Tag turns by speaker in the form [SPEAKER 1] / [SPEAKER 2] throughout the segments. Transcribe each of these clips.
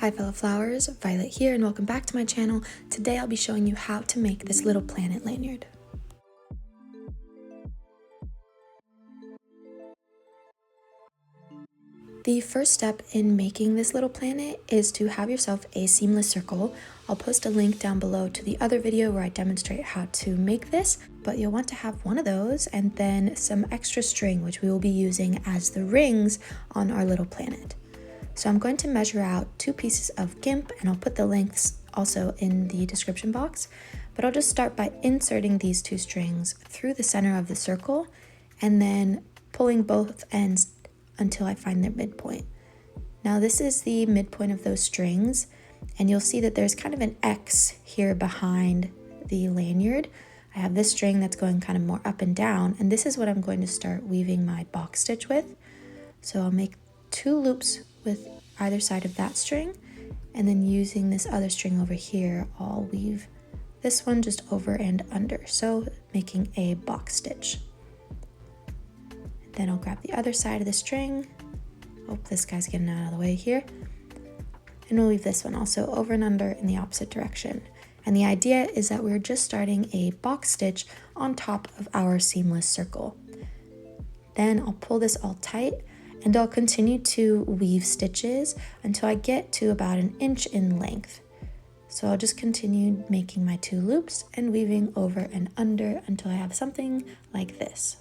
[SPEAKER 1] Hi fellow flowers, Violet here and welcome back to my channel. Today I'll be showing you how to make this little planet lanyard. The first step in making this little planet is to have yourself a seamless circle. I'll post a link down below to the other video where I demonstrate how to make this, but you'll want to have one of those and then some extra string, which we will be using as the rings on our little planet. So I'm going to measure out 2 pieces of Gimp, and I'll put the links also in the description box, but I'll just start by inserting these 2 strings through the center of the circle and then pulling both ends until I find their midpoint. Now this is the midpoint of those strings, and you'll see that there's kind of an X here behind the lanyard. I have this string that's going kind of more up and down, and this is what I'm going to start weaving my box stitch with. So I'll make 2 loops with either side of that string, and then using this other string over here, I'll weave this one just over and under, so making a box stitch. Then I'll grab the other side of the string. Oh, this guy's getting out of the way here. And we'll weave this one also over and under in the opposite direction. And the idea is that we're just starting a box stitch on top of our seamless circle. Then I'll pull this all tight, and I'll continue to weave stitches until I get to about 1 inch in length. So I'll just continue making my 2 loops and weaving over and under until I have something like this.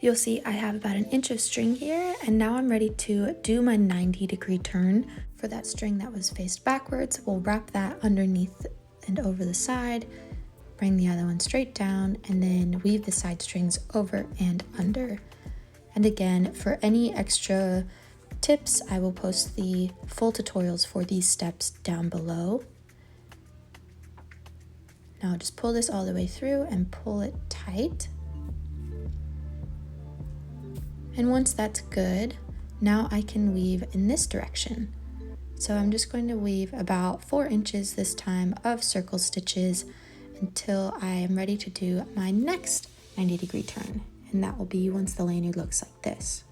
[SPEAKER 1] You'll see I have about 1 inch of string here, and now I'm ready to do my 90-degree turn. For that string that was faced backwards, we'll wrap that underneath and over the side, bring the other one straight down, and then weave the side strings over and under. And again, for any extra tips, I will post the full tutorials for these steps down below. Now just pull this all the way through and pull it tight. And once that's good, now I can weave in this direction. So I'm just going to weave about 4 inches this time of circle stitches until I am ready to do my next 90-degree turn. And that will be once the lanyard looks like this.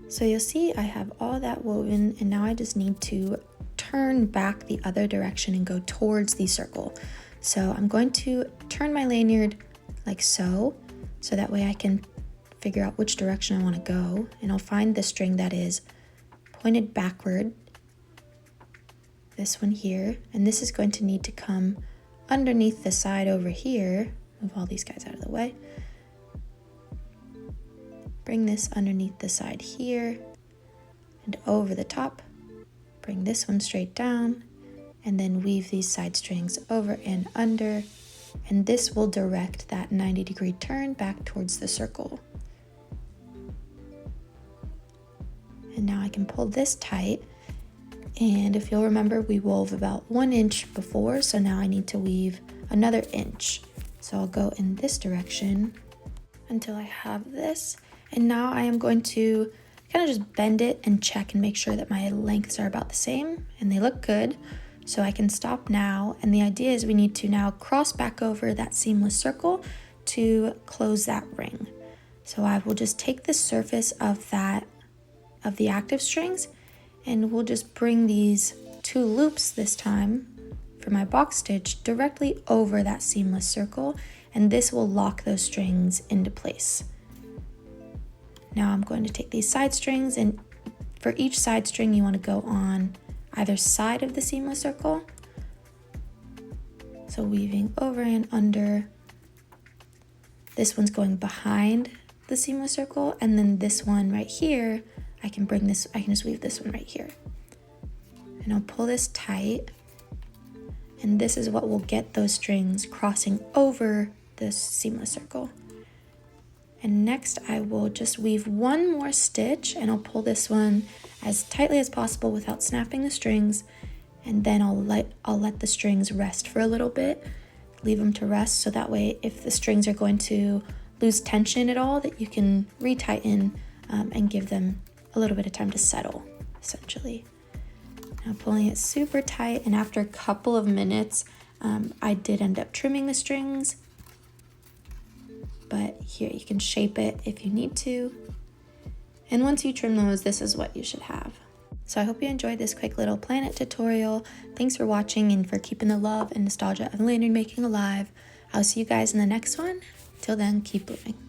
[SPEAKER 1] So you'll see I have all that woven, and now I just need to turn back the other direction and go towards the circle. So I'm going to turn my lanyard like so that way I can figure out which direction I want to go, and I'll find the string that is pointed backward, this one here, and this is going to need to come underneath the side over here. Move all these guys out of the way. Bring this underneath the side here and over the top. Bring this one straight down, and then weave these side strings over and under, and this will direct that 90-degree turn back towards the circle. And now I can pull this tight, and if you'll remember, we wove about 1 inch before, so now I need to weave another inch. So I'll go in this direction until I have this, and now I am going to kind of just bend it and check and make sure that my lengths are about the same, and they look good. So I can stop now, and the idea is we need to now cross back over that seamless circle to close that ring. So I will just take the surface of the active strings, and we'll just bring these 2 loops this time for my box stitch directly over that seamless circle, and this will lock those strings into place. Now I'm going to take these side strings, and for each side string you want to go on either side of the seamless circle. So weaving over and under. This one's going behind the seamless circle, and then this one right here, I can just weave this one right here. And I'll pull this tight, and this is what will get those strings crossing over this seamless circle. And next I will just weave 1 more stitch, and I'll pull this one as tightly as possible without snapping the strings, and then I'll let the strings rest for a little bit, leave them to rest, so that way if the strings are going to lose tension at all, that you can retighten and give them a little bit of time to settle, essentially. Now pulling it super tight, and after a couple of minutes, I did end up trimming the strings, but here you can shape it if you need to. And once you trim those, this is what you should have. So I hope you enjoyed this quick little planet tutorial. Thanks for watching and for keeping the love and nostalgia of lanyard making alive. I'll see you guys in the next one. Till then, keep blooming.